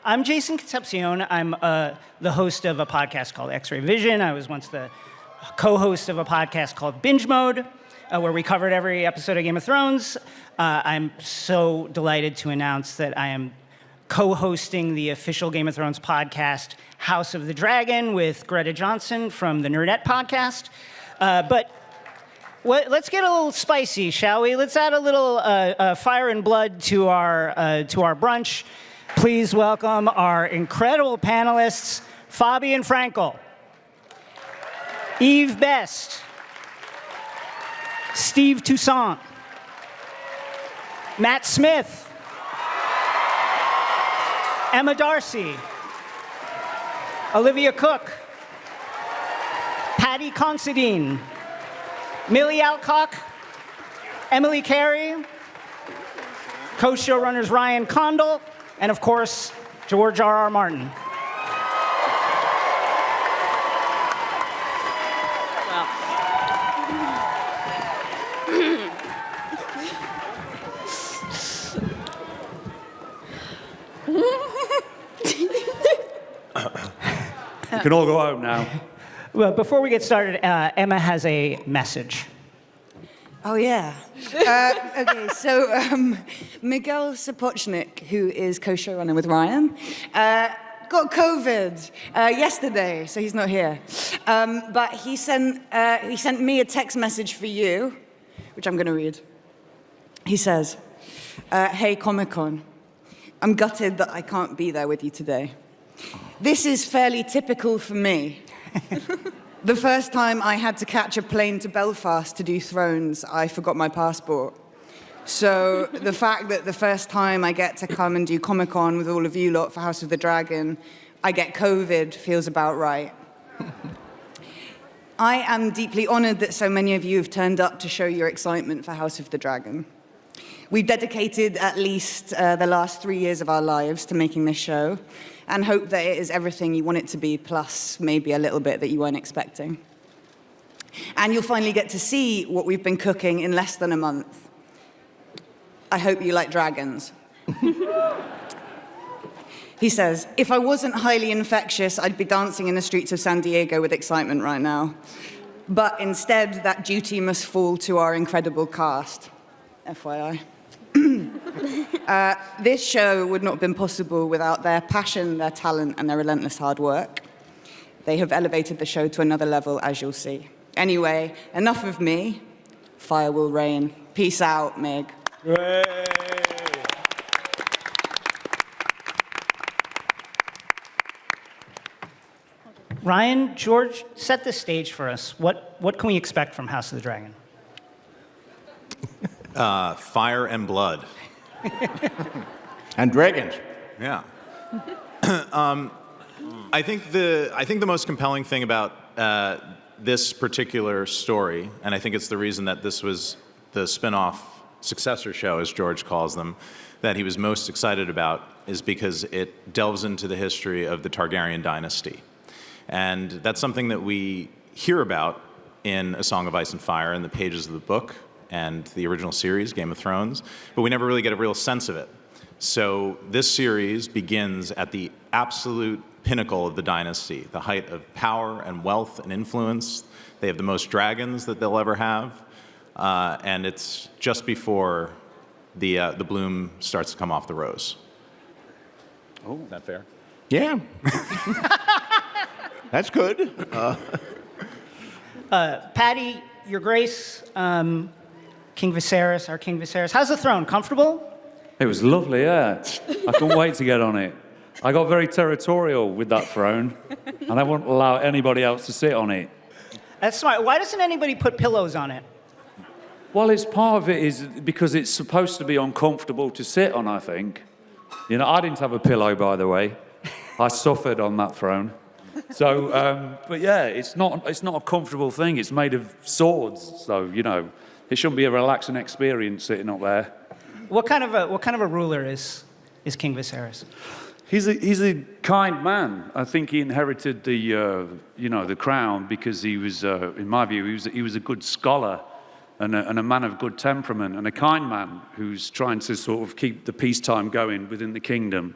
I'm Jason Concepcion. I'm the host of a podcast called X-Ray Vision. I was once the co-host of a podcast called Binge Mode, where we covered every episode of Game of Thrones. I'm so delighted to announce that I am co-hosting the official Game of Thrones podcast, House of the Dragon, with Greta Johnson from the Nerdette podcast. Let's get a little spicy, shall we? Let's add a little fire and blood to our brunch. Please welcome our incredible panelists, Fabian Frankel, Eve Best, Steve Toussaint, Matt Smith, Emma Darcy, Olivia Cook, Patty Considine, Millie Alcock, Emily Carey, co-showrunners Ryan Condal, and of course, George R.R. Martin. You can all go home now. Well, before we get started, Emma has a message. Oh, yeah. Okay, so Miguel Sapochnik, who is co-showrunner with Ryan, got COVID yesterday, so he's not here. But he sent me a text message for you, which I'm going to read. He says, "Hey, Comic-Con, I'm gutted that I can't be there with you today. This is fairly typical for me. The first time I had to catch a plane to Belfast to do Thrones, I forgot my passport. So the fact that the first time I get to come and do Comic-Con with all of you lot for House of the Dragon, I get COVID feels about right. I am deeply honored that so many of you have turned up to show your excitement for House of the Dragon. We've dedicated at least the last 3 years of our lives to making this show, and hope that it is everything you want it to be, plus maybe a little bit that you weren't expecting. And you'll finally get to see what we've been cooking in less than a month. I hope you like dragons." He says, "If I wasn't highly infectious, I'd be dancing in the streets of San Diego with excitement right now. But instead, that duty must fall to our incredible cast. FYI. This show would not have been possible without their passion, their talent, and their relentless hard work. They have elevated the show to another level, as you'll see. Anyway, enough of me. Fire will rain. Peace out, Meg." Ryan, George, set the stage for us. What can we expect from House of the Dragon? Fire and blood. And dragons. Yeah. I think the most compelling thing about this particular story, and I think it's the reason that this was the spin-off successor show, as George calls them, that he was most excited about, is because it delves into the history of the Targaryen dynasty. And that's something that we hear about in A Song of Ice and Fire in the pages of the book and the original series, Game of Thrones, but we never really get a real sense of it. So this series begins at the absolute pinnacle of the dynasty, the height of power and wealth and influence. They have the most dragons that they'll ever have, and it's just before the bloom starts to come off the rose. Oh, Is that fair? yeah. That's good. Patty, Your Grace, King Viserys, our King Viserys. How's the throne? Comfortable? It was lovely, yeah. I couldn't wait to get on it. I got very territorial with that throne, and I wouldn't allow anybody else to sit on it. That's smart. Why doesn't anybody put pillows on it? Well, it's part of it is because it's supposed to be uncomfortable to sit on, I think. You know, I didn't have a pillow, by the way. I suffered on that throne. So, but yeah, it's not a comfortable thing. It's made of swords, so, you know, it shouldn't be a relaxing experience sitting up there. What kind of a ruler is King Viserys? He's a kind man. I think he inherited the crown because he was, in my view, he was a good scholar and a man of good temperament and a kind man who's trying to sort of keep the peacetime going within the kingdom.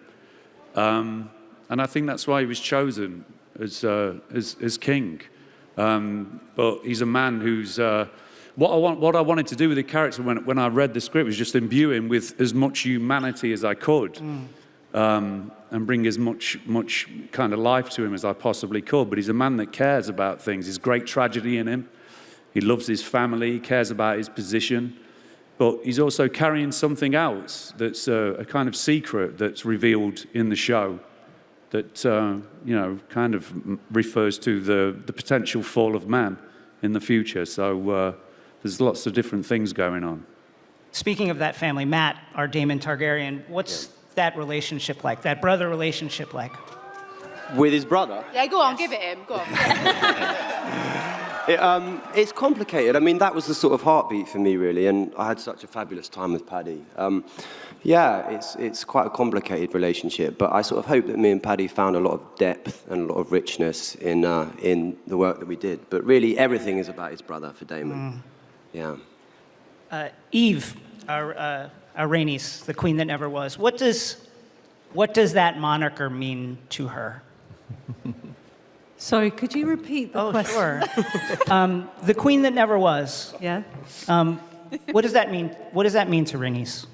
And I think that's why he was chosen as king. But he's a man who's... what I wanted to do with the character when I read the script was just imbue him with as much humanity as I could. And bring as much kind of life to him as I possibly could. But he's a man that cares about things. There's great tragedy in him. He loves his family, he cares about his position. But he's also carrying something else that's a kind of secret that's revealed in the show that, kind of refers to the potential fall of man in the future. So there's lots of different things going on. Speaking of that family, Matt, our Daemon Targaryen, what's that relationship like, that brother relationship like? With his brother? Yeah, go on, give it him. Go on. It's complicated. I mean, that was the sort of heartbeat for me, really, and I had such a fabulous time with Paddy. It's quite a complicated relationship, but I sort of hope that me and Paddy found a lot of depth and a lot of richness in the work that we did. But really, everything is about his brother for Daemon. Yeah. Eve, our Rhaenys, the queen that never was. What does that moniker mean to her? Sorry, could you repeat the question? Sure. The queen that never was. Yeah. What does that mean? What does that mean to Rhaenys?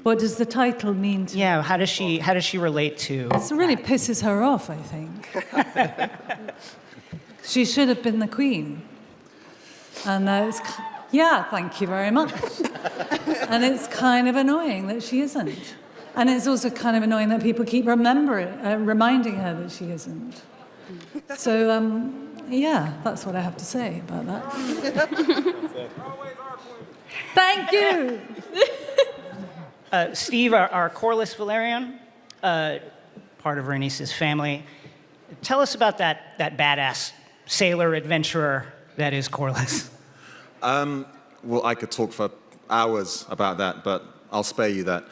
What does the title mean to Yeah. How does she relate to? It really pisses her off, I think. She should have been the queen. And thank you very much. And it's kind of annoying that she isn't. And it's also kind of annoying that people keep reminding her that she isn't. So, that's what I have to say about that. Thank you. Steve, our Corlys Velaryon, part of Rhaenys' family. Tell us about that badass sailor adventurer that is Corlys. Well, I could talk for hours about that, but I'll spare you that.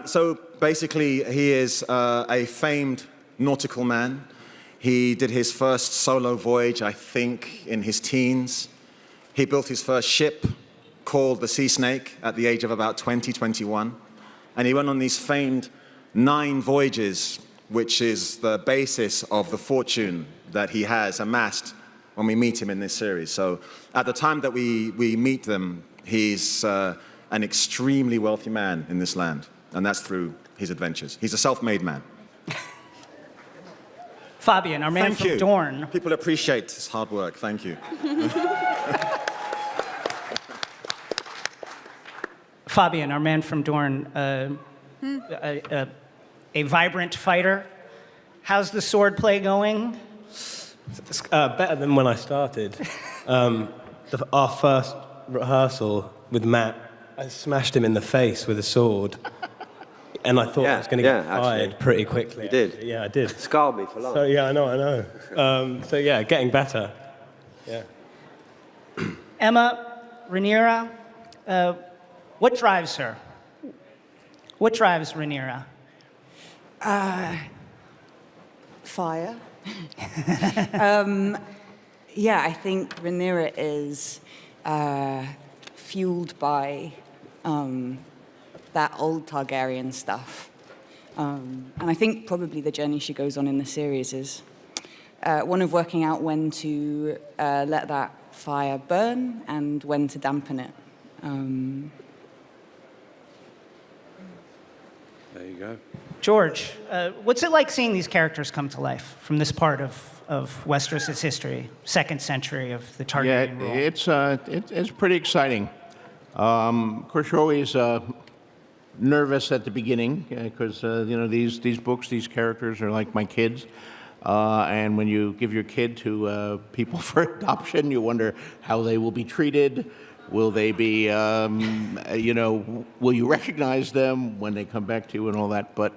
So basically, he is a famed nautical man. He did his first solo voyage, I think, in his teens. He built his first ship called the Sea Snake at the age of about 21. And he went on these famed 9 voyages, which is the basis of the fortune that he has amassed when we meet him in this series. So at the time that we meet them, he's an extremely wealthy man in this land, and that's through his adventures. He's a self-made man. Fabian, our man from Dorne. People appreciate his hard work. Thank you. Fabian, our man from Dorne, a vibrant fighter. How's the sword play going? Better than when I started. Our first rehearsal with Matt, I smashed him in the face with a sword. And I thought I was going to get fired pretty quickly. You did? Yeah, I did. Scarred me for life. So, I know. Getting better. Yeah. Emma, Rhaenyra, what drives her? What drives Rhaenyra? Fire. I think Rhaenyra is fueled by that old Targaryen stuff. And I think probably the journey she goes on in the series is one of working out when to let that fire burn and when to dampen it. There you go. George, what's it like seeing these characters come to life from this part of Westeros' history, 2nd century of the Targaryen rule? It's pretty exciting. Of course, you're always nervous at the beginning because these books, these characters are like my kids. And when you give your kid to people for adoption, you wonder how they will be treated. Will they be, will you recognize them when they come back to you and all that? But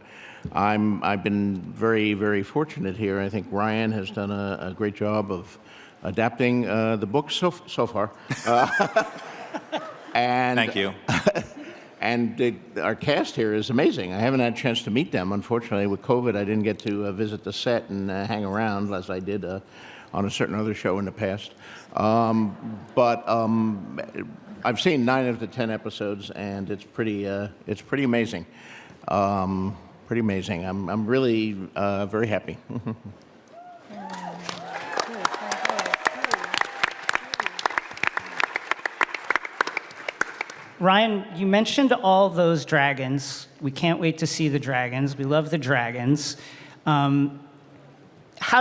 I've been very, very fortunate here. I think Ryan has done a great job of adapting the book so far. And thank you. And our cast here is amazing. I haven't had a chance to meet them. Unfortunately, with COVID, I didn't get to visit the set and hang around as I did on a certain other show in the past. But I've seen 9 of the 10 episodes, and it's pretty amazing. pretty amazing. I'm really very happy. Ryan, you mentioned all those dragons. We can't wait to see the dragons. We love the dragons. How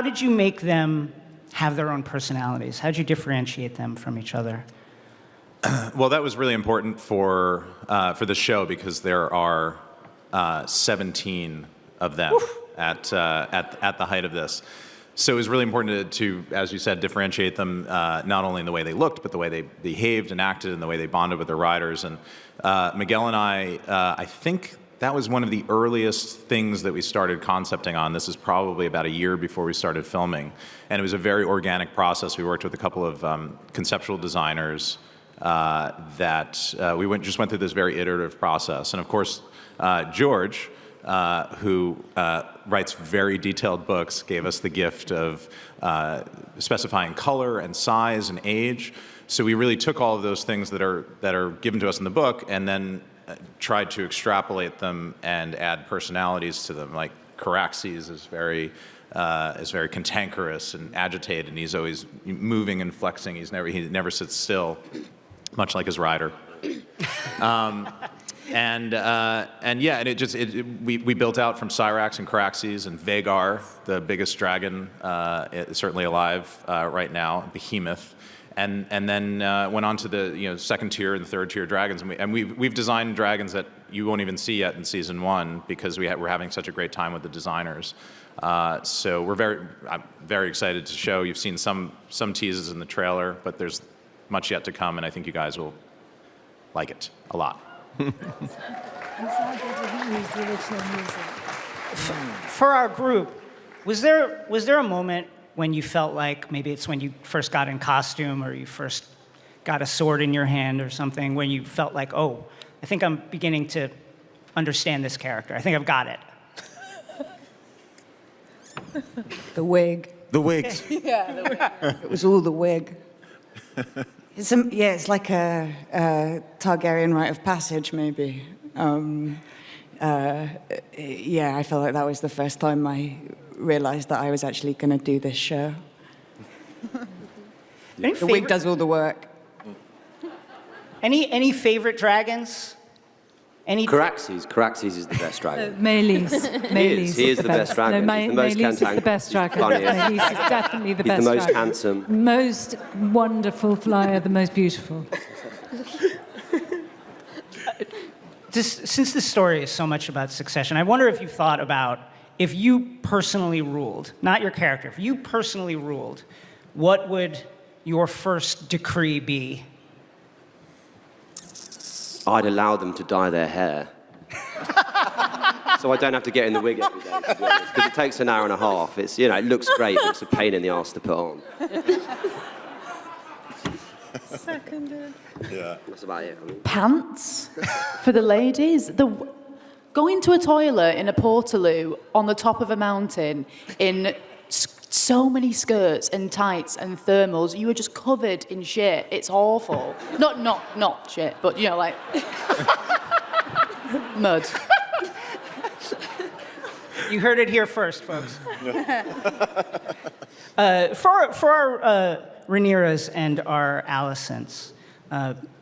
did you make them have their own personalities? How did you differentiate them from each other? Well, that was really important for the show because there are 17 of them at the height of this. So it was really important to, as you said, differentiate them not only in the way they looked, but the way they behaved and acted and the way they bonded with their riders. And Miguel and I think that was one of the earliest things that we started concepting on. This is probably about a year before we started filming. And it was a very organic process. We worked with a couple of conceptual designers that we just went through this very iterative process. And of course, George, who writes very detailed books, gave us the gift of specifying color and size and age. So we really took all of those things that are given to us in the book and then tried to extrapolate them and add personalities to them. Like Caraxes is very cantankerous and agitated, and he's always moving and flexing. He never sits still, much like his rider. And we built out from Cyrax and Caraxes and Vagar, the biggest dragon certainly alive right now, Behemoth, and then went on to the second tier and third tier dragons, and we've designed dragons that you won't even see yet in season 1 because we're having such a great time with the designers. So I'm very excited to show. You've seen some teases in the trailer, but there's much yet to come, and I think you guys will like it a lot. For our group, was there a moment when you felt like maybe it's when you first got in costume or you first got a sword in your hand or something when you felt like, oh, I think I'm beginning to understand this character. I think I've got it. The wig. The wigs. It was all the wig. It's like a Targaryen rite of passage, maybe. I felt like that was the first time I realized that I was actually going to do this show. The wig does all the work. Any favorite dragons? Caraxes is the best dragon. Melis. He is the best dragon. No, He's the most Melis is the best dragon. funniest. Melis is definitely the He's best the most dragon. handsome. Most wonderful flyer, the most beautiful. Since this story is so much about succession, I wonder if you thought about if you personally ruled, not your character, if you personally ruled, what would your first decree be? I'd allow them to dye their hair. So I don't have to get in the wig every day, to be honest, because it takes an hour and a half. It's, it looks great, but it's a pain in the arse to put on. Seconded. Yeah. That's about it. Pants for the ladies. Going to a toilet in a portaloo on the top of a mountain in so many skirts and tights and thermals, you were just covered in shit. It's awful. Not shit, but like mud. You heard it here first, folks. For our Rhaenyras and our Alicents,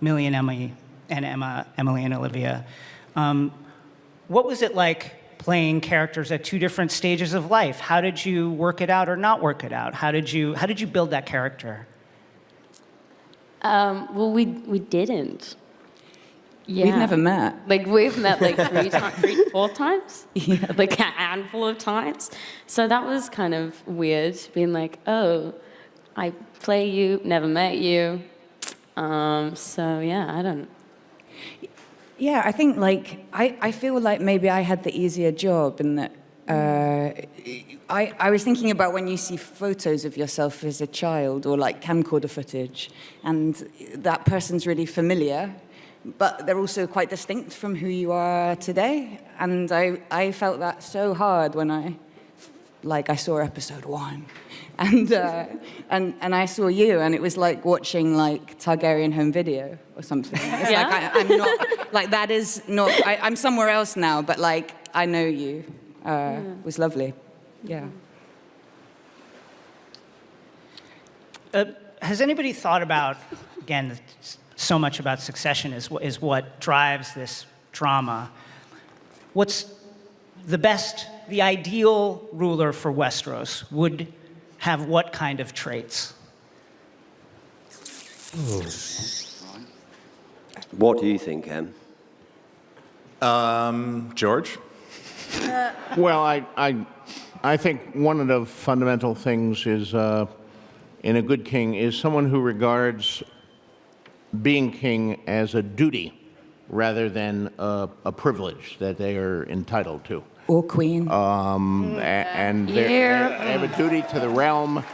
Millie and Emily and Emily and Olivia, what was it like playing characters at two different stages of life? How did you work it out or not work it out? How did you build that character? Well, we didn't. Yeah. We've never met. We've met 4 times. Yeah. A handful of times. So that was kind of weird, being like, oh, I play you, never met you. So yeah, I don't. Yeah, I think I feel like maybe I had the easier job in that I was thinking about when you see photos of yourself as a child or camcorder footage, and that person's really familiar, but they're also quite distinct from who you are today. And I felt that so hard when I saw episode 1. And I saw you, and it was like watching Targaryen home video or something. It's I'm not that is not. I'm somewhere else now, but I know you was lovely. Yeah. Has anybody thought about, again, so much about succession is what drives this drama. What's the ideal ruler for Westeros would have what kind of traits? What do you think, Em? George? Well, I think one of the fundamental things is in a good king is someone who regards being king as a duty rather than a privilege that they are entitled to. Or queen. And they have a duty to the realm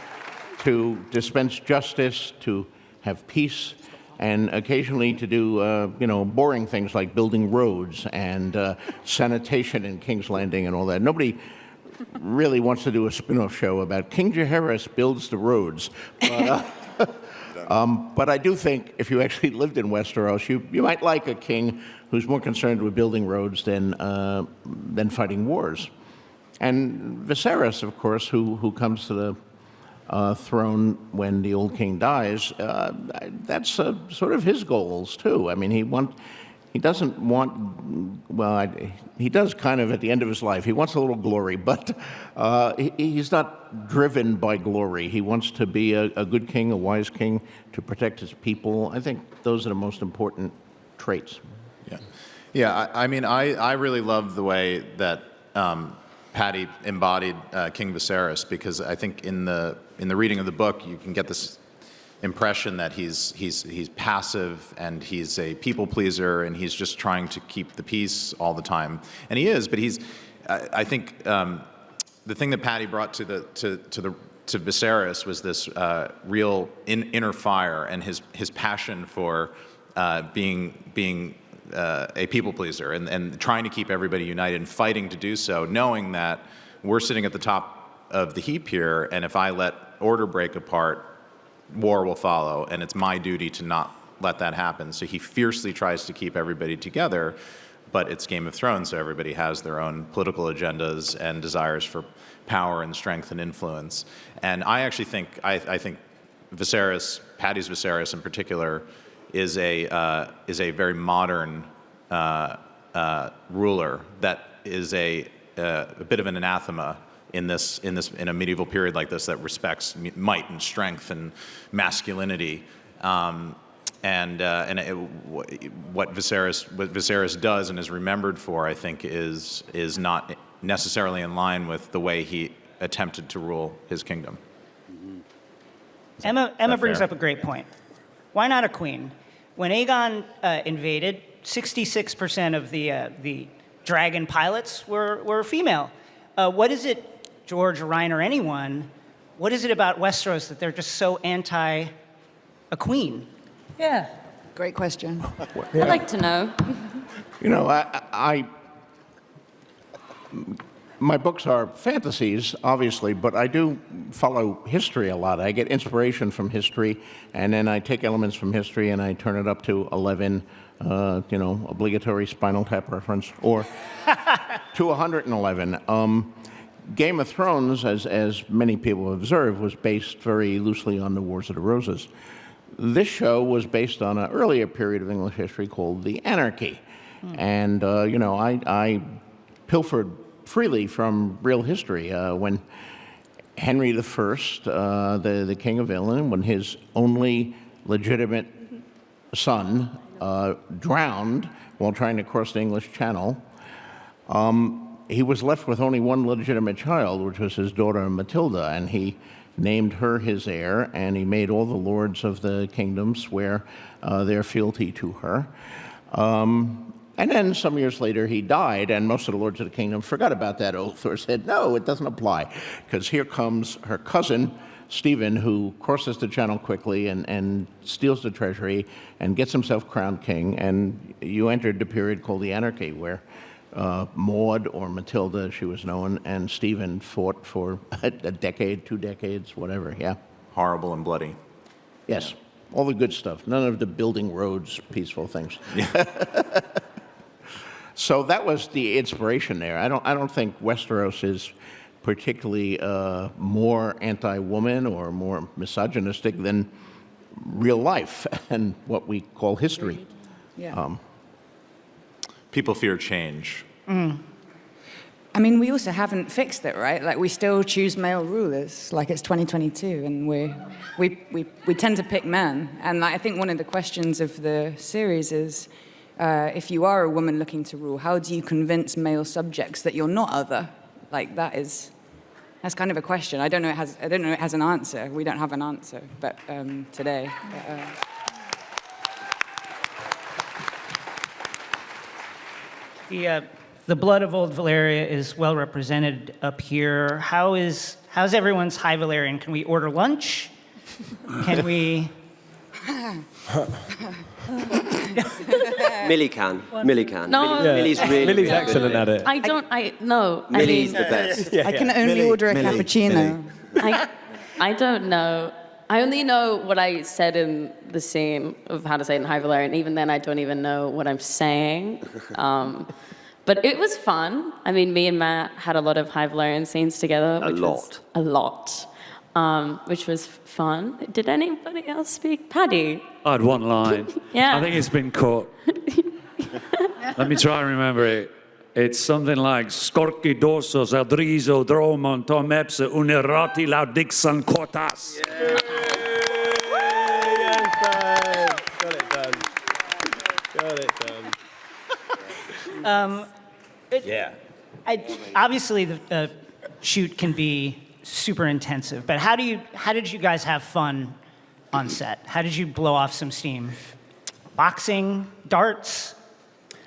to dispense justice, to have peace, and occasionally to do, boring things like building roads and sanitation in King's Landing and all that. Nobody really wants to do a spin-off show about King Jaehaerys builds the roads. But I do think if you actually lived in Westeros, you might like a king who's more concerned with building roads than fighting wars. And Viserys, of course, who comes to the throne when the old king dies, that's sort of his goals too. I mean, he doesn't want, well, he does kind of at the end of his life. He wants a little glory, but he's not driven by glory. He wants to be a good king, a wise king, to protect his people. I think those are the most important traits. Yeah. I mean, I really love the way that Paddy embodied King Viserys, because I think in the reading of the book you can get this impression that he's passive and he's a people pleaser and he's just trying to keep the peace all the time, and he is. But I think the thing that Paddy brought to Viserys was this real inner fire and his passion for being a people pleaser and trying to keep everybody united and fighting to do so, knowing that we're sitting at the top of the heap here, and if I let order break apart, war will follow, and it's my duty to not let that happen. So he fiercely tries to keep everybody together, but it's Game of Thrones, so everybody has their own political agendas and desires for power and strength and influence. And I actually think, I think Viserys, Paddy's Viserys in particular, is a very modern ruler that is a bit of an anathema in a medieval period like this that respects might and strength and masculinity, what Viserys does and is remembered for, I think, is not necessarily in line with the way he attempted to rule his kingdom. Emma brings up a great point. Why not a queen? When Aegon invaded, 66% of the dragon pilots were female. What is it, George or Ryan or anyone, what is it about Westeros that they're just so anti a queen? Yeah. Great question. I'd like to know. You know, my books are fantasies, obviously, but I do follow history a lot. I get inspiration from history, and then I take elements from history and I turn it up to 11, obligatory Spinal Tap reference, or to 111. Game of Thrones, as many people have observed, was based very loosely on the Wars of the Roses. This show was based on an earlier period of English history called the Anarchy. And, I pilfered freely from real history. When Henry I, the King of England, when his only legitimate son drowned while trying to cross the English Channel, he was left with only one legitimate child, which was his daughter Matilda, and he named her his heir, and he made all the lords of the kingdom swear their fealty to her. And then some years later he died, and most of the lords of the kingdom forgot about that oath or said, no, it doesn't apply, because here comes her cousin, Stephen, who crosses the channel quickly and steals the treasury and gets himself crowned king, and you entered the period called the Anarchy, where Maud, or Matilda, she was known, and Stephen fought for a decade, 2 decades, whatever, yeah. Horrible and bloody. Yes, all the good stuff. None of the building roads, peaceful things. So that was the inspiration there. I don't think Westeros is particularly more anti-woman or more misogynistic than real life and what we call history. Yeah. People fear change. I mean, we also haven't fixed it, right? Like, we still choose male rulers, like it's 2022, and we tend to pick men. And like, I think one of the questions of the series is, if you are a woman looking to rule, how do you convince male subjects that you're not other? Like, that's kind of a question. I don't know it has an answer. We don't have an answer, but today. The blood of old Valeria is well represented up here. How's everyone's High Valerian? Can we order lunch? Can we? Millie can. No. Millie's really Millie's good excellent at it. No. Millie's the best. I can only order a cappuccino. I don't know. I only know what I said in the scene of How to Say It in High Valerian. Even then, I don't even know what I'm saying. But it was fun. I mean, me and Matt had a lot of High Valerian scenes together. A lot. Which was fun. Did anybody else speak? Paddy? I had one line. Yeah. I think it's been cut. Let me try and remember it. It's something like Skorki dosos adrizo dromon tomepse unerati laudixan kotas. Got it done. Yeah. Obviously, the shoot can be super intensive, but how did you guys have fun on set? How did you blow off some steam? Boxing, darts,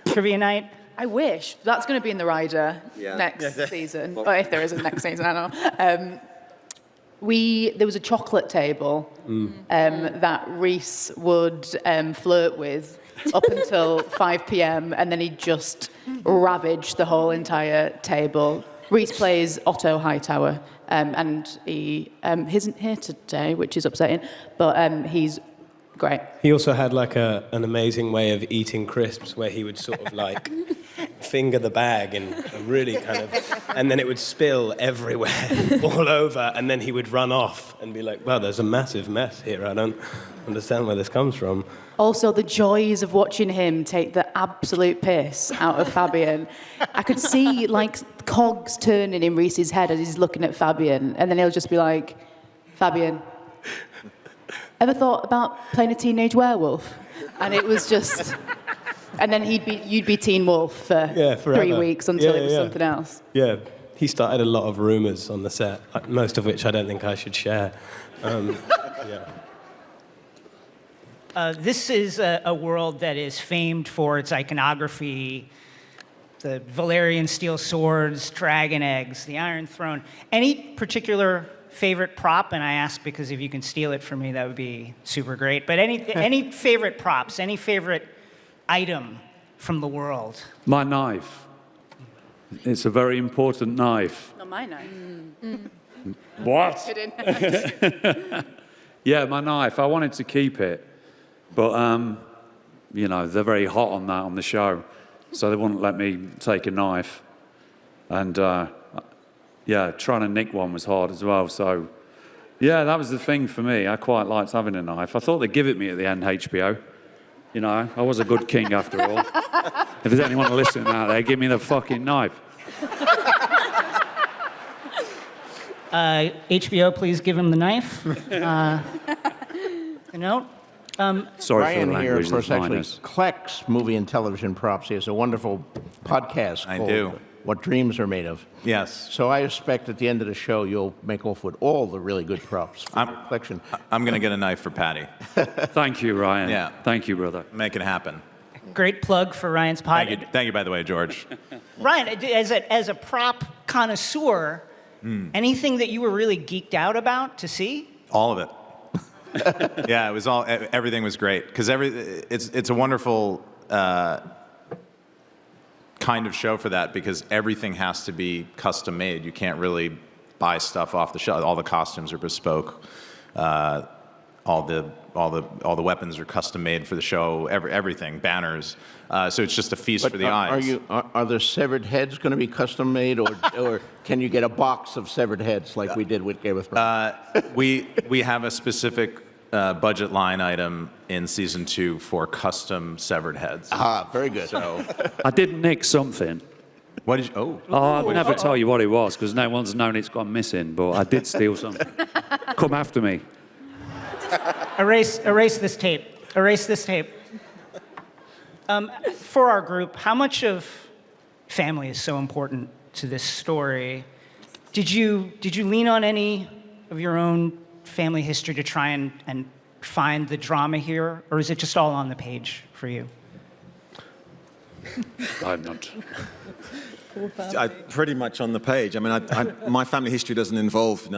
trivia night? I wish. That's going to be in the rider next season. Or if there is a next season, I don't know. There was a chocolate table that Reese would flirt with up until 5 p.m. and then he'd just ravage the whole entire table. Reese plays Otto Hightower, and he isn't here today, which is upsetting, but he's great. He also had like an amazing way of eating crisps where he would sort of like finger the bag and really kind of, and then it would spill everywhere, all over, and then he would run off and be like, wow, there's a massive mess here. I don't understand where this comes from. Also, the joys of watching him take the absolute piss out of Fabian. I could see, like, cogs turning in Reese's head as he's looking at Fabian, and then he'll just be like, Fabian, ever thought about playing a teenage werewolf? And it was just... And then you'd be Teen Wolf for 3 weeks until it was something else. Yeah, he started a lot of rumours on the set, most of which I don't think I should share. This is a world that is famed for its iconography, the Valerian steel swords, dragon eggs, the Iron Throne. Any particular favorite prop? And I ask because if you can steal it from me, that would be super great. But any favorite props, any favorite item from the world? My knife. It's a very important knife. Not my knife. What? Kidding. Yeah, my knife. I wanted to keep it. But, they're very hot on that on the show. So they wouldn't let me take a knife. And, trying to nick one was hard as well. So, yeah, that was the thing for me. I quite liked having a knife. I thought they'd give it me at the end, HBO. I was a good king after all. If there's anyone listening out there, give me the fucking knife. HBO, please give him the knife. Note. Sorry Ryan for the here, language. of course, that's actually minus. collects movie and television props. He has a wonderful podcast I called do. What Dreams Are Made Of. Yes. So I expect at the end of the show you'll make off with all the really good props from your collection. I'm going to get a knife for Patty. Thank you, Ryan. Yeah. Thank you, brother. Make it happen. Great plug for Ryan's podcast. Thank you, by the way, George. Ryan, as a prop connoisseur, anything that you were really geeked out about to see? All of it. Yeah, it was everything was great because it's a wonderful kind of show for that because everything has to be custom made. You can't really buy stuff off the shelf. All the costumes are bespoke. all the weapons are custom made for the show, everything, banners. So it's just a feast for the eyes. Are the severed heads going to be custom made, or can you get a box of severed heads like we did with Game of Thrones? We have a specific budget line item in season 2 for custom severed heads. Ah, very good. So I did nick something. what did you? I'll never tell you what it was because no one's known it's gone missing, but I did steal something. Come after me. Erase this tape. Erase this tape. For our group, how much of family is so important to this story? Did you lean on any of your own family history to try and find the drama here, or is it just all on the page for you? I'm not. Pretty much on the page. I mean, my family history doesn't involve,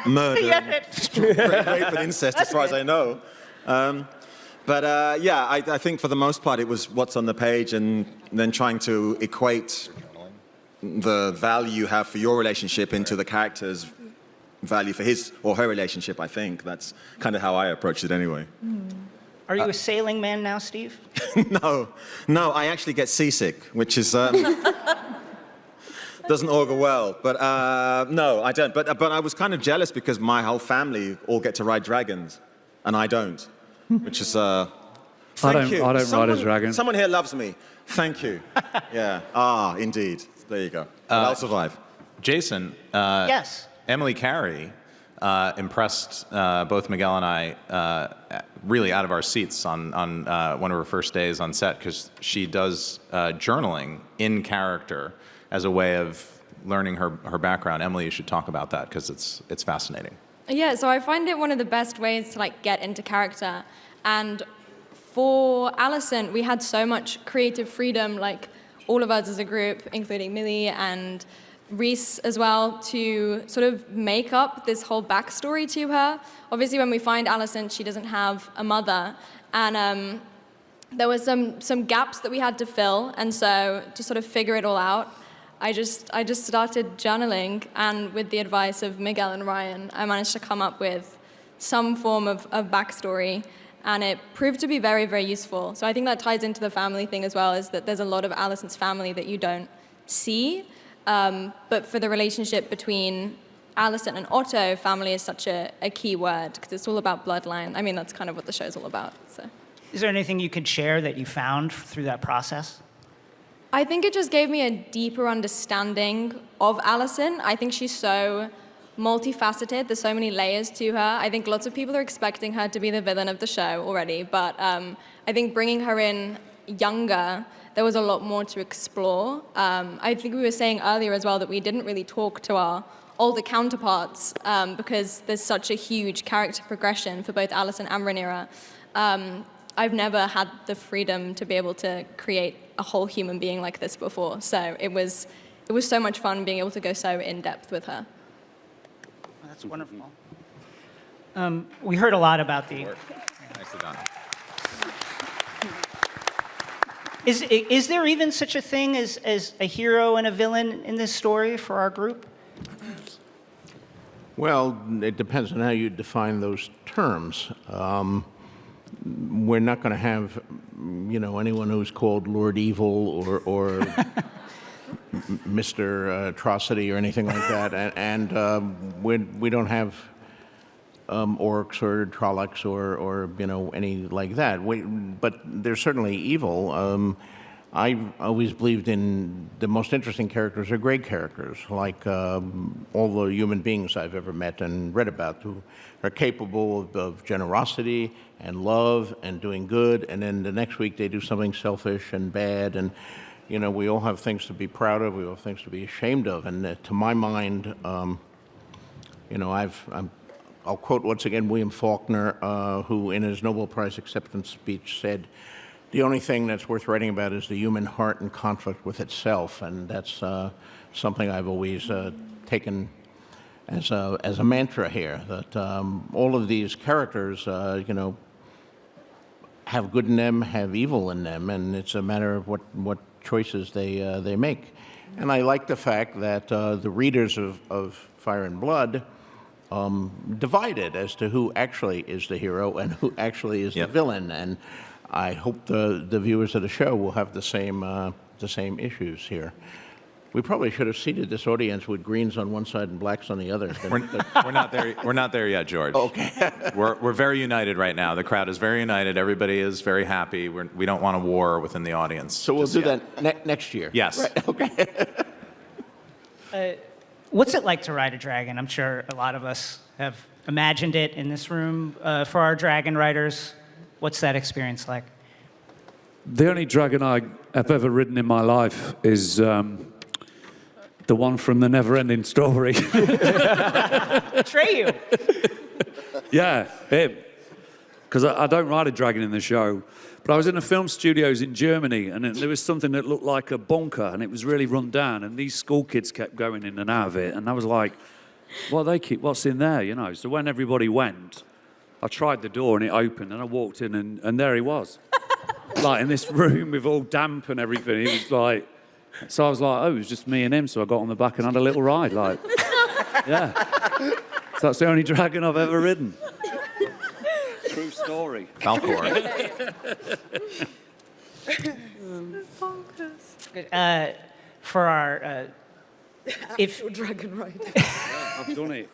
murder, rape, and incest, as far as I know. Yeah, I think for the most part it was what's on the page, and then trying to equate the value you have for your relationship into the character's value for his or her relationship. I think that's kind of how I approached it anyway. Are you a sailing man now, Steve? No, I actually get seasick, which is doesn't augur well. But no, I don't. But I was kind of jealous because my whole family all get to ride dragons, and I don't, which is thank you. I don't ride a dragon. Someone here loves me. Thank you. Yeah. Indeed. There you go. But I'll survive. Jason. Yes. Emily Carey impressed both Miguel and I really out of our seats on one of her first days on set, because she does journaling in character as a way of learning her background. Emily, you should talk about that because it's fascinating. Yeah, so I find it one of the best ways to get into character. And for Alicent, we had so much creative freedom, all of us as a group, including Millie and Reese as well, to sort of make up this whole backstory to her. Obviously, when we find Alicent, she doesn't have a mother, and there were some gaps that we had to fill, and so to sort of figure it all out, I just started journaling, and with the advice of Miguel and Ryan, I managed to come up with some form of backstory, and it proved to be very, very useful. So I think that ties into the family thing as well, is that there's a lot of Alicent's family that you don't see. But for the relationship between Alicent and Otto, family is such a key word, because it's all about bloodline. I mean, that's kind of what the show's all about. So, is there anything you could share that you found through that process? I think it just gave me a deeper understanding of Alicent. I think she's so multifaceted. There's so many layers to her. I think lots of people are expecting her to be the villain of the show already, but I think bringing her in younger, there was a lot more to explore. I think we were saying earlier as well that we didn't really talk to our older counterparts because there's such a huge character progression for both Alicent and Rhaenyra. I've never had the freedom to be able to create a whole human being like this before, so it was so much fun being able to go so in depth with her. That's wonderful. We heard a lot about the. Nicely done. Is there even such a thing as a hero and a villain in this story for our group? Well, it depends on how you define those terms. We're not going to have, anyone who's called Lord Evil or Mr. Atrocity or anything like that, and we don't have orcs or Trollocs or any like that. But they're certainly evil. I always believed in the most interesting characters are great characters, like all the human beings I've ever met and read about, who are capable of generosity and love and doing good, and then the next week they do something selfish and bad, and we all have things to be proud of, we all have things to be ashamed of, and to my mind, I'll quote once again William Faulkner, who in his Nobel Prize acceptance speech said, "The only thing that's worth writing about is the human heart in conflict with itself," and that's something I've always taken as a mantra here, that all of these characters, have good in them, have evil in them, and it's a matter of what choices they make. And I like the fact that the readers of Fire and Blood divided as to who actually is the hero and who actually is the villain. And I hope the viewers of the show will have the same issues here. We probably should have seated this audience with greens on one side and blacks on the other. We're not there. We're not there yet, George. Okay. We're very united right now. The crowd is very united. Everybody is very happy. We don't want a war within the audience. So we'll just do yet. that next year. Yes. Right, okay. What's it like to ride a dragon? I'm sure a lot of us have imagined it in this room for our dragon riders. What's that experience like? The only dragon I have ever ridden in my life is the one from the Never-Ending Story. Atreyu. Yeah, him. Because I don't ride a dragon in the show. But I was in the film studios in Germany, and there was something that looked like a bunker, and it was really run down, and these school kids kept going in and out of it, and I was like, what's in there, you know? So when everybody went, I tried the door, and it opened, and I walked in, and there he was. Like, in this room with all damp and everything. He was like... So I was like, it was just me and him, so I got on the back and had a little ride, like... Yeah. So that's the only dragon I've ever ridden. True story. Falcor. For our... if dragon ride. I've done it.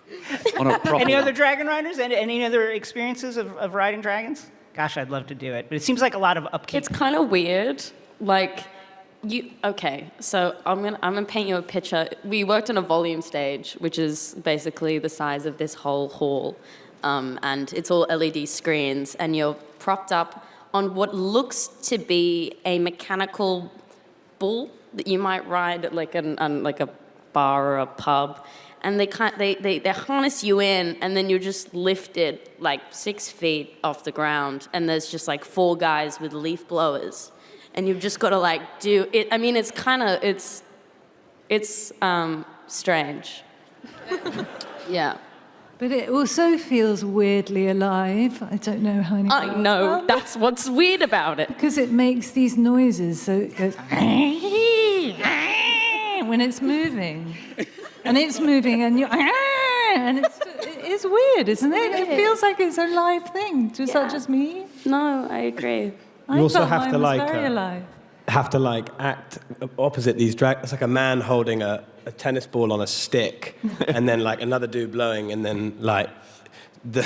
On a proper Any other dragon riders? Any other experiences of riding dragons? Gosh, I'd love to do it, but it seems like a lot of upkeep. It's kind of weird. Like, okay, so I'm gonna paint you a picture. We worked on a volume stage, which is basically the size of this whole hall, and it's all LED screens, and you're propped up on what looks to be a mechanical bull that you might ride at like a bar or a pub, and they harness you in, and then you're just lifted like 6 feet off the ground, and there's just like 4 guys with leaf blowers, and you've just got to like do it. I mean, it's strange. Yeah. But it also feels weirdly alive. I don't know how anybody... I know, that's what's weird about it. Because it makes these noises, so it goes... when it's moving. And it's moving, and you're... And it is weird, isn't it? It feels like it's a live thing. Is that just me? No, I agree. I You also felt have mine to was like very alive. act opposite these dragons. It's like a man holding a tennis ball on a stick, and then like another dude blowing, and then like the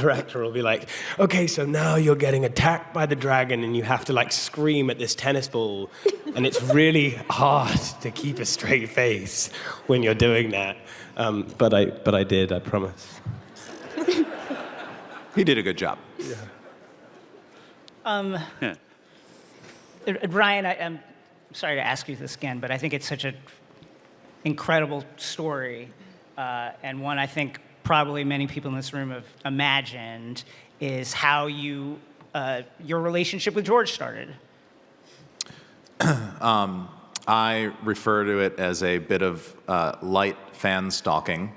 director will be like, okay, so now you're getting attacked by the dragon, and you have to like scream at this tennis ball, and it's really hard to keep a straight face when you're doing that. But I did, I promise. He did a good job. Ryan, I'm sorry to ask you this again, but I think it's such an incredible story, and one I think probably many people in this room have imagined, is how your relationship with George started. I refer to it as a bit of light fan stalking.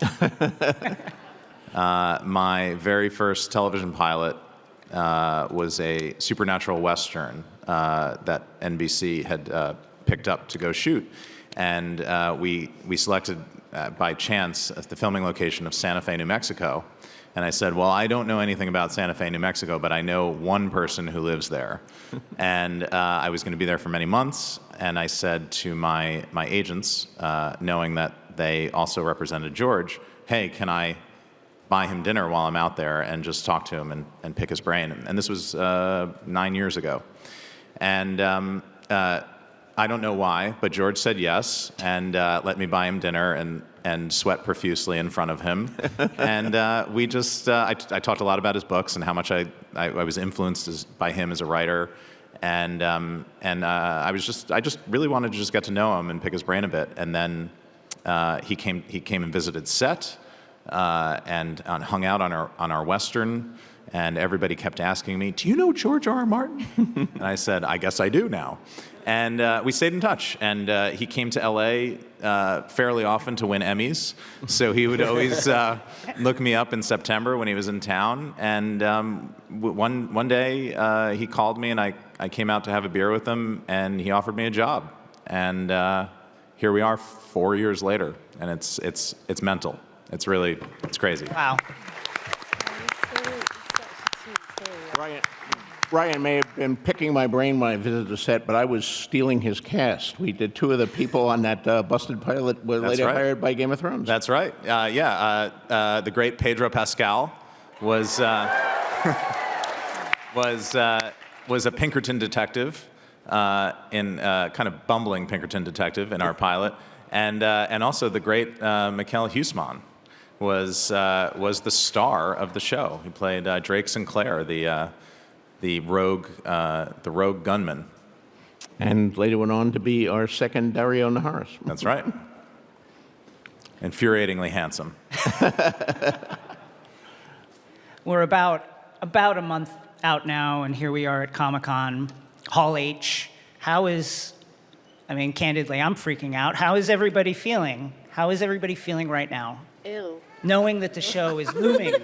My very first television pilot was a supernatural Western that NBC had picked up to go shoot. And we selected, by chance, the filming location of Santa Fe, New Mexico. And I said, well, I don't know anything about Santa Fe, New Mexico, but I know one person who lives there. And I was going to be there for many months. And I said to my agents, knowing that they also represented George, hey, can I buy him dinner while I'm out there and just talk to him and pick his brain? And this was 9 years ago. And I don't know why, but George said yes and let me buy him dinner and sweat profusely in front of him. And we just, I talked a lot about his books and how much I was influenced by him as a writer. And I just really wanted to just get to know him and pick his brain a bit. And then he came and visited set and hung out on our Western. And everybody kept asking me, do you know George R.R. Martin? And I said, I guess I do now. And we stayed in touch. And he came to L.A. Fairly often to win Emmys. So he would always look me up in September when he was in town. And one day he called me, and I came out to have a beer with him, and he offered me a job. And here we are 4 years later, and it's mental. It's crazy. Wow. Ryan may have been picking my brain when I visited the set, but I was stealing his cast. We did 2 of the people on that busted pilot were That's later right. hired by Game of Thrones. That's right. The great Pedro Pascal was was a Pinkerton detective in kind of bumbling Pinkerton detective in our pilot, and also the great Mikkel Huisman was the star of the show. He played Drake Sinclair, the rogue gunman. And later went on to be our second Dario Naharis. That's right. Infuriatingly handsome. We're about a month out now, and here we are at Comic-Con, Hall H. Candidly, I'm freaking out. How is everybody feeling? How is everybody feeling right now? Ill. Knowing that the show is looming.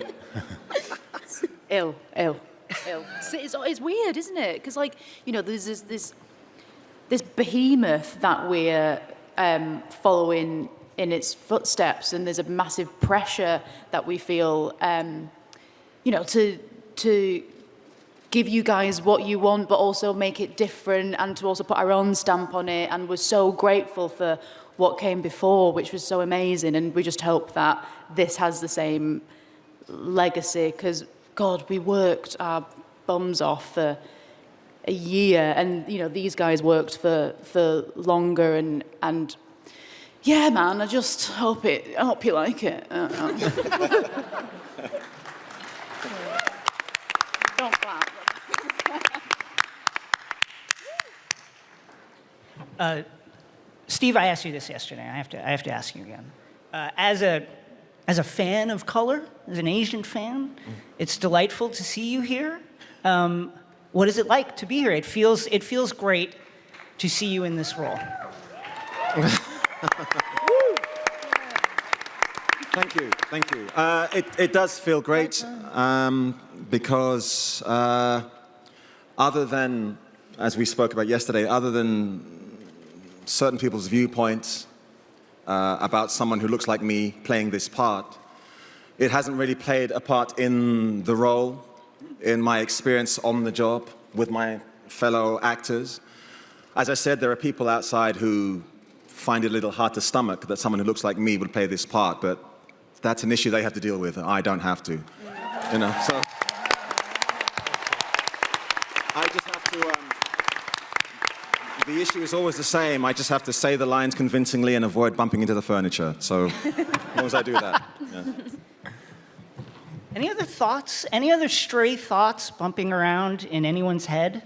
Ill. It's weird, isn't it? Because, there's this behemoth that we're following in its footsteps, and there's a massive pressure that we feel, to give you guys what you want, but also make it different, and to also put our own stamp on it. And we're so grateful for what came before, which was so amazing. And we just hope that this has the same legacy, because, God, we worked our bums off for a year, and, these guys worked for longer, and yeah, man, I just hope you like it. Don't clap. Steve, I asked you this yesterday. I have to ask you again. As a fan of color, as an Asian fan, it's delightful to see you here. What is it like to be here? It feels great to see you in this role. Thank you. It does feel great because other than, as we spoke about yesterday, other than certain people's viewpoints about someone who looks like me playing this part, it hasn't really played a part in the role, in my experience on the job with my fellow actors. As I said, there are people outside who find it a little hard to stomach that someone who looks like me would play this part, but that's an issue they have to deal with. I don't have to, so I just have to, the issue is always the same. I just have to say the lines convincingly and avoid bumping into the furniture. So as long as I do that. Yeah. Any other thoughts? Any other stray thoughts bumping around in anyone's head?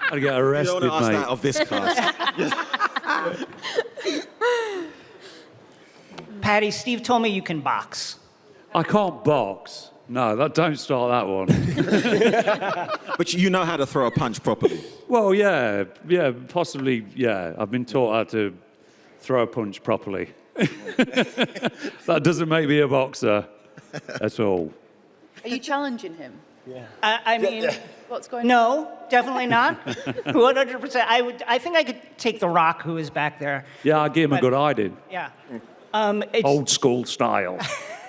I'd get arrested, You don't want to ask mate. that of this cast. Patty, Steve told me you can box. I can't box. No, don't start that one. But you know how to throw a punch properly. Well, yeah, possibly, yeah. I've been taught how to throw a punch properly. That doesn't make me a boxer at all. Are you challenging him? I mean, What's going on? no, definitely not. 100%. I think I could take The Rock, who is back there. Yeah, I give him a good hiding. Yeah. Old school style.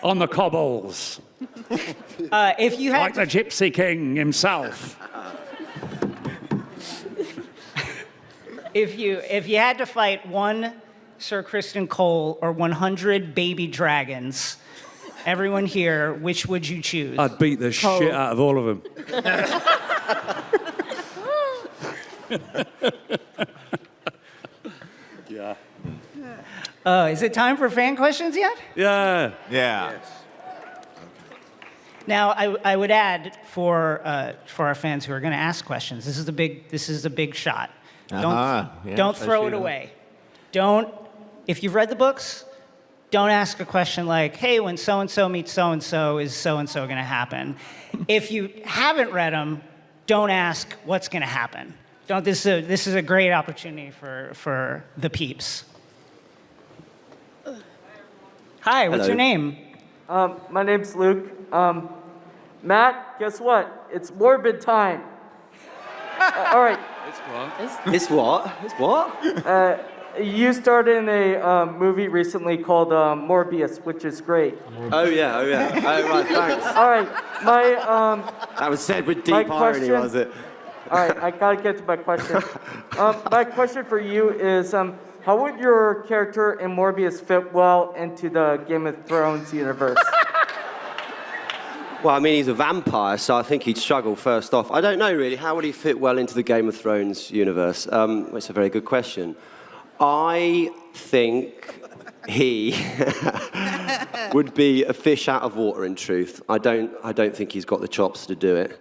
On the cobbles. If you Like had the Gypsy King himself. if you had to fight one Sir Kristen Cole or 100 baby dragons, everyone here, which would you choose? I'd beat the shit out of all of them. Yeah. Is it time for fan questions yet? Yeah. Yeah. Now, I would add for our fans who are going to ask questions, this is a big shot. Yeah, Don't I throw see it that. away. If you've read the books, don't ask a question like, hey, when so-and-so meets so-and-so, is so-and-so going to happen? If you haven't read them, don't ask what's going to happen. This is a great opportunity for the peeps. Hi, what's Hello. your name? My name's Luke. Matt, guess what? It's morbid time. All right. It's what? It's what? you starred in a movie recently called Morbius, which is great. Oh yeah. Oh right, thanks. All right, my That was said with my deep irony, question- was it? All right, I gotta get to my question. My question for you is, how would your character in Morbius fit well into the Game of Thrones universe? Well, I mean, he's a vampire, so I think he'd struggle first off. I don't know, really. How would he fit well into the Game of Thrones universe? It's a very good question. I think he would be a fish out of water, in truth. I don't think he's got the chops to do it.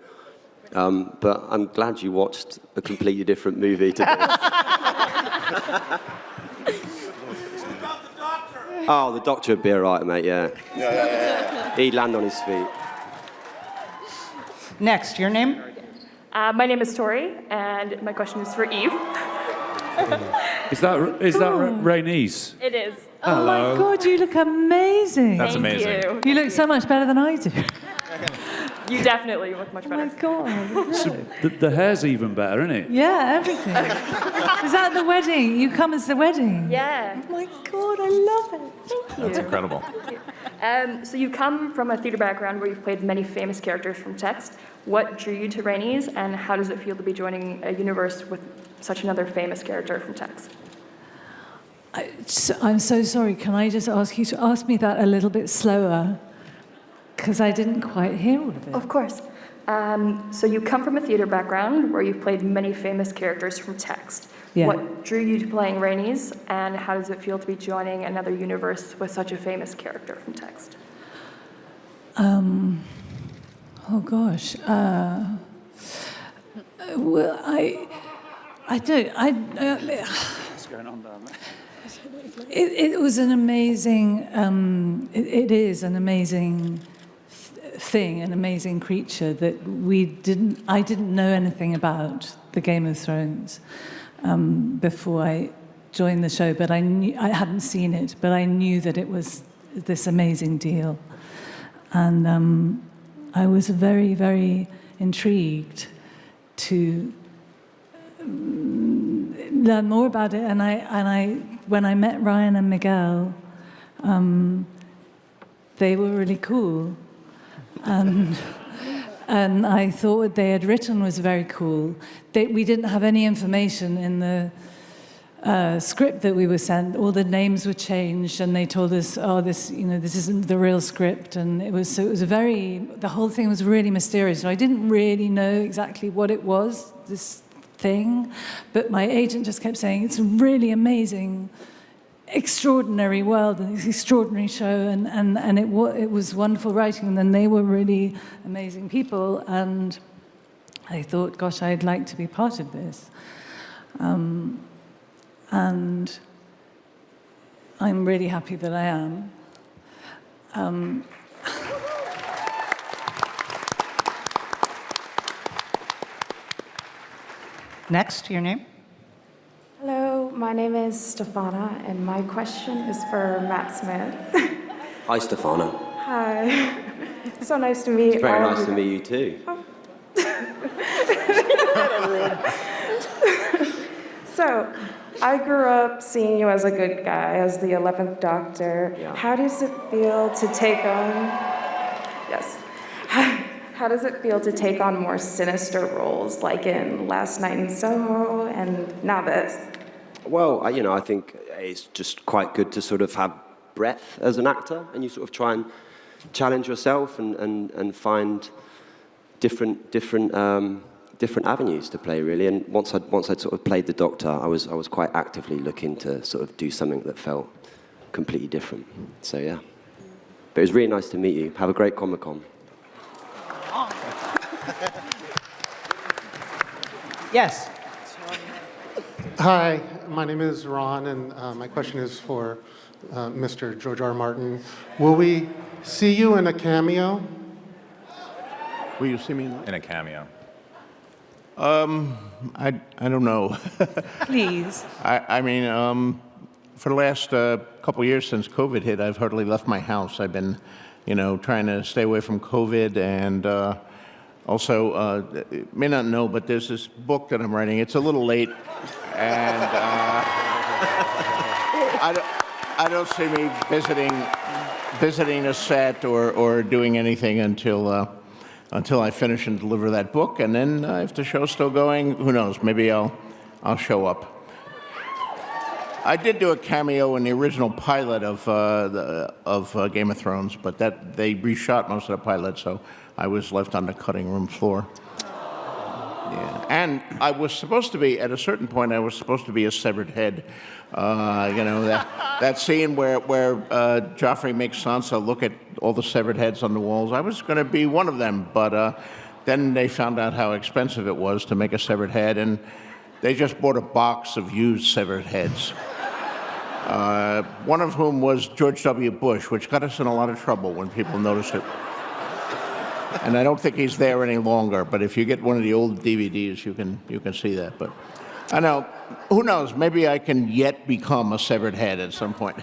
But I'm glad you watched a completely different movie to this. Oh, the Doctor would be all right, mate, yeah. He'd land on his feet. Next, your name? My name is Tori, and my question is for Eve. Is that Rhaenys? It is. Oh my God, you look amazing. That's Thank amazing. you. You look so much better than I do. You definitely look much Oh better. my God. So the hair's even better, isn't it? Yeah, everything. Is that the wedding? You come as the wedding? Yeah. Oh my God, I love it. Thank you. That's incredible. So you come from a theater background where you've played many famous characters from text. What drew you to Rhaenys, and how does it feel to be joining a universe with such another famous character from text? I'm so sorry. Can I just ask you to ask me that a little bit slower? Because I didn't quite hear all of it. Of course. So you come from a theater background where you've played many famous characters from text. Yeah. What drew you to playing Rhaenys, and how does it feel to be joining another universe with such a famous character from text? Oh gosh. Well, I don't. What's going on down there? It was an amazing. It is an amazing thing, an amazing creature that I didn't know anything about the Game of Thrones before I joined the show, but I hadn't seen it, but I knew that it was this amazing deal, and I was very, very intrigued to learn more about it. And when I met Ryan and Miguel, they were really cool. And I thought what they had written was very cool. We didn't have any information in the script that we were sent. All the names were changed, and they told us, "Oh, this isn't the real script." And the whole thing was really mysterious. So I didn't really know exactly what it was, this thing, but my agent just kept saying, "It's a really amazing, extraordinary world, and it's an extraordinary show," and it was wonderful writing, and then they were really amazing people, and I thought, gosh, I'd like to be part of this. And I'm really happy that I am. Next, your name? Hello, my name is Stefana, and my question is for Matt Smith. Hi, Stefana. Hi. So nice to meet It's very all of nice to you. meet you too. So, I grew up seeing you as a good guy, as the 11th Doctor. Yeah. How does it feel to take on... Yes. How does it feel to take on more sinister roles, like in Last Night in Soho and now this? Well, I think it's just quite good to sort of have breadth as an actor, and you sort of try and challenge yourself and find different avenues to play, really. And once I'd sort of played the Doctor, I was quite actively looking to sort of do something that felt completely different. So yeah, but it was really nice to meet you. Have a great Comic-Con. Yes. Hi, my name is Ron, and my question is for Mr. George R. Martin. Will we see you in a cameo? Will you see me In a cameo. I don't know. Please. I mean, for the last couple of years since COVID hit, I've hardly left my house. I've been, trying to stay away from COVID, and also, you may not know, but there's this book that I'm writing. It's a little late, and I don't see me visiting a set or doing anything until I finish and deliver that book. And then if the show's still going, who knows? Maybe I'll show up. I did do a cameo in the original pilot of Game of Thrones, but they reshot most of the pilot, so I was left on the cutting room floor. Yeah. And I was supposed to be, at a certain point, I was supposed to be a severed head. That scene where Joffrey makes Sansa look at all the severed heads on the walls, I was going to be one of them, but then they found out how expensive it was to make a severed head, and they just bought a box of used severed heads. One of whom was George W. Bush, which got us in a lot of trouble when people noticed it. And I don't think he's there any longer, but if you get one of the old DVDs, you can see that. But I know, who knows, maybe I can yet become a severed head at some point.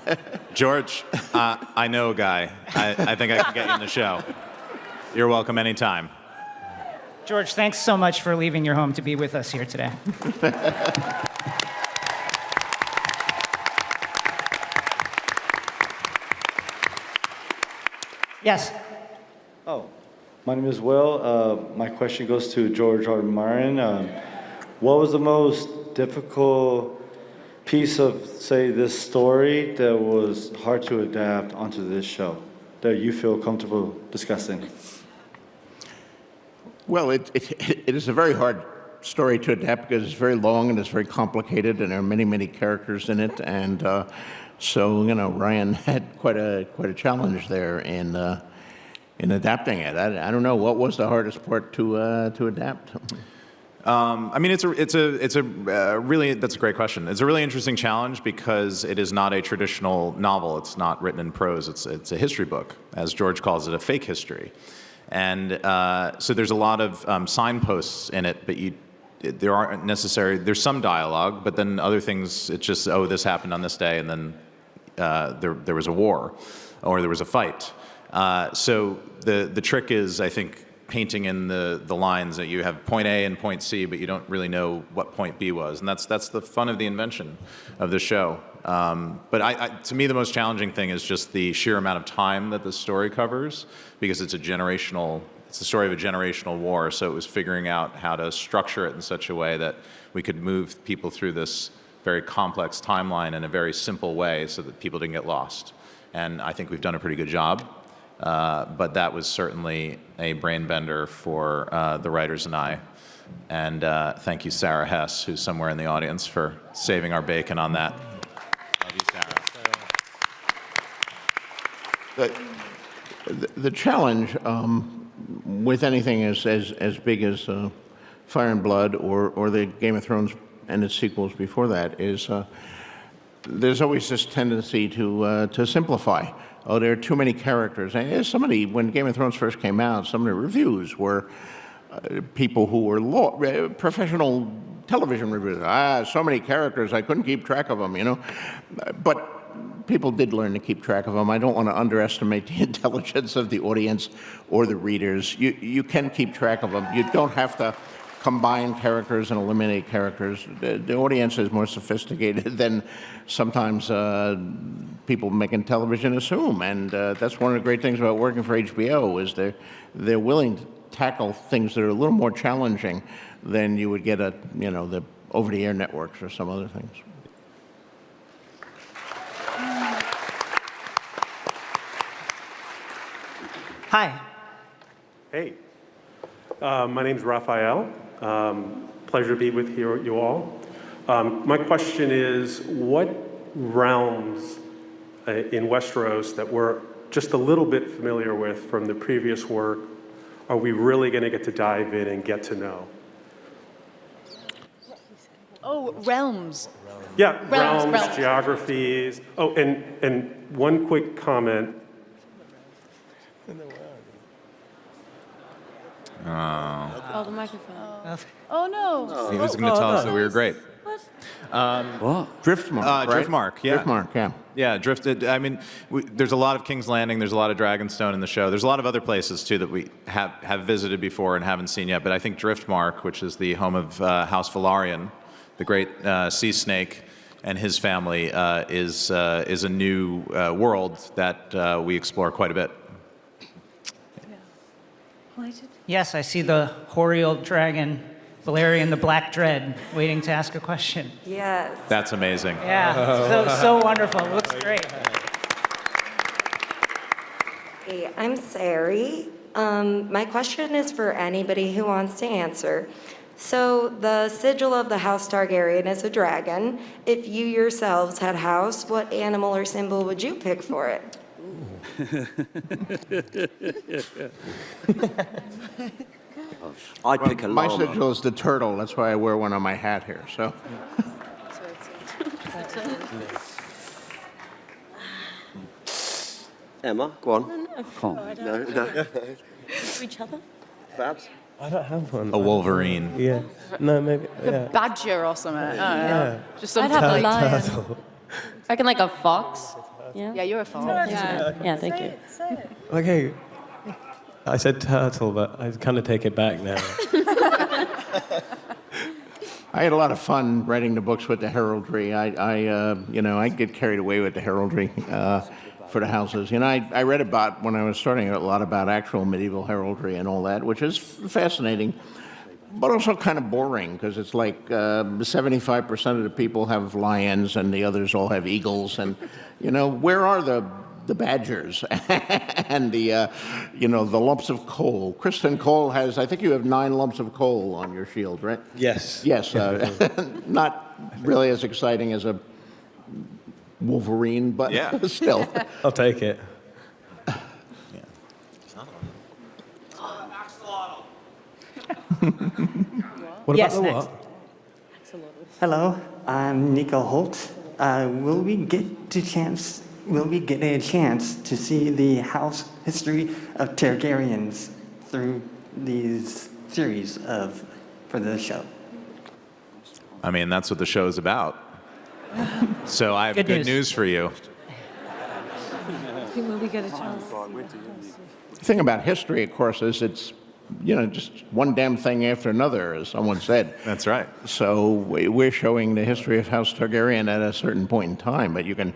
George, I know a guy. I think I can get you in the show. You're welcome anytime. George, thanks so much for leaving your home to be with us here today. Yes. Oh, my name is Will. My question goes to George R. R. Martin. What was the most difficult piece of, say, this story that was hard to adapt onto this show that you feel comfortable discussing? Well, it is a very hard story to adapt because it's very long and it's very complicated and there are many, many characters in it. And so, Ryan had quite a challenge there in adapting it. I don't know, what was the hardest part to adapt? I mean, that's a great question. It's a really interesting challenge because it is not a traditional novel. It's not written in prose. It's a history book, as George calls it, a fake history. And so there's a lot of signposts in it, but there aren't necessary. There's some dialogue, but then other things, it's just, oh, this happened on this day, and then there was a war, or there was a fight. So the trick is, I think, painting in the lines that you have point A and point C, but you don't really know what point B was, and that's the fun of the invention of the show. But to me, the most challenging thing is just the sheer amount of time that the story covers, because it's the story of a generational war. So it was figuring out how to structure it in such a way that we could move people through this very complex timeline in a very simple way, so that people didn't get lost. And I think we've done a pretty good job. But that was certainly a brain bender for the writers and I. And thank you, Sarah Hess, who's somewhere in the audience, for saving our bacon on that. Love you, Sarah. The challenge with anything as big as Fire and Blood or the Game of Thrones and its sequels before that is there's always this tendency to simplify. Oh, there are too many characters. And when Game of Thrones first came out, some of the reviews were people who were professional television reviewers. So many characters, I couldn't keep track of them, But people did learn to keep track of them. I don't want to underestimate the intelligence of the audience or the readers. You can keep track of them. You don't have to combine characters and eliminate characters. The audience is more sophisticated than sometimes people making television assume, and that's one of the great things about working for HBO is they're willing to tackle things that are a little more challenging than you would get at the over-the-air networks or some other things. Hi. Hey. My name's Raphael. Pleasure to be with you all. My question is, what realms in Westeros that we're just a little bit familiar with from the previous work are we really going to get to dive in and get to know? Oh, realms. Yeah, realms, geographies. Oh, and one quick comment. Oh, the microphone. Oh, no. He was going to tell us that we were great. What? Driftmark, right? Driftmark, yeah. Driftmark, yeah. Yeah, I mean, there's a lot of King's Landing. There's a lot of Dragonstone in the show. There's a lot of other places, too, that we have visited before and haven't seen yet. But I think Driftmark, which is the home of House Velaryon, the great sea snake, and his family is a new world that we explore quite a bit. Yes, I see the hoary old dragon, Valerian the Black Dread, waiting to ask a question. Yes. That's amazing. Yeah, so wonderful. It looks great. Hey, I'm Sari. My question is for anybody who wants to answer. So the sigil of the House Targaryen is a dragon. If you yourselves had a house, what animal or symbol would you pick for it? I'd pick a My llama. sigil is the turtle. That's why I wear one on my hat here. So. Emma, go on. No. For each other? Fabs? I don't have one. A wolverine. Yeah. No, maybe. A Yeah. badger or something. I don't know. Yeah. Just I'd something. have a lion. Turtle. I reckon like a fox. Yeah. Yeah, you're a fox. Yeah, thank you. Okay. I said turtle, but I kind of take it back now. I had a lot of fun writing the books with the heraldry. I get carried away with the heraldry for the houses. I read about, when I was starting, a lot about actual medieval heraldry and all that, which is fascinating, but also kind of boring, because it's like 75% of the people have lions and the others all have eagles. And, where are the badgers and the lumps of coal? Kristen Cole has, I think you have 9 lumps of coal on your shield, right? Yes. Yes, not really as exciting as a wolverine, but Yeah. still. I'll take it. What Yes, about the next. what? Hello, I'm Nico Holt. Will we get a chance to see the house history of Targaryens through these series for the show? I mean, that's what the show's about. So I have good news for you. Will we get a chance? The thing about history, of course, is it's, just one damn thing after another, as someone said. That's right. So we're showing the history of House Targaryen at a certain point in time, but you can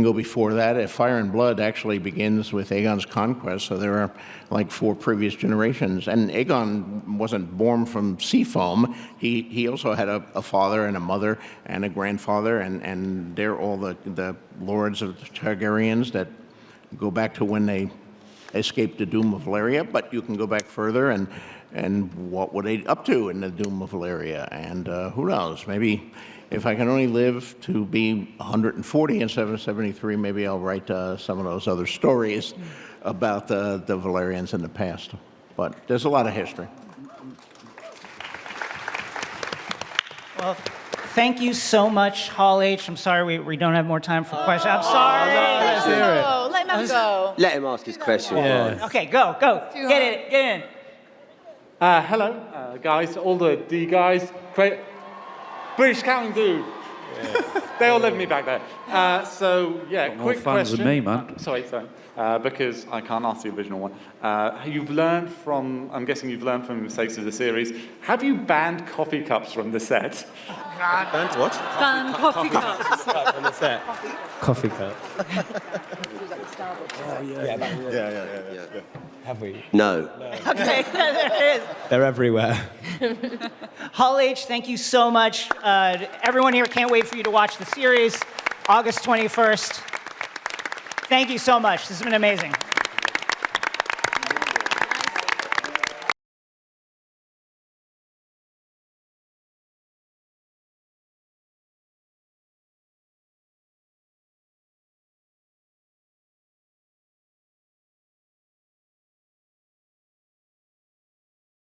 go before that. Fire and Blood actually begins with Aegon's conquest, so there are like 4 previous generations. And Aegon wasn't born from sea foam. He also had a father and a mother and a grandfather, and they're all the lords of the Targaryens that go back to when they escaped the Doom of Valyria. But you can go back further, and what were they up to in the Doom of Valyria? And who knows, maybe if I can only live to be 140 instead of 73, maybe I'll write some of those other stories about the Valyrians in the past. But there's a lot of history. Well, thank you so much, Hall H. I'm sorry we don't have more time for questions. I'm sorry. Let's go. Let him go. Let him ask his question. Okay, go. Get in. Hello, guys, all the D guys. British Counting Dude. They all love me back there. Got more quick fans question. than me, man. Sorry. Because I can't ask the original one. I'm guessing you've learned from the mistakes of the series. Have you banned coffee cups from the set? Banned what? Ban coffee cups. On the set. Coffee cup. Yeah. Have we? No. Okay, there it is. They're everywhere. Hall H, thank you so much. Everyone here can't wait for you to watch the series, August 21st. Thank you so much. This has been amazing.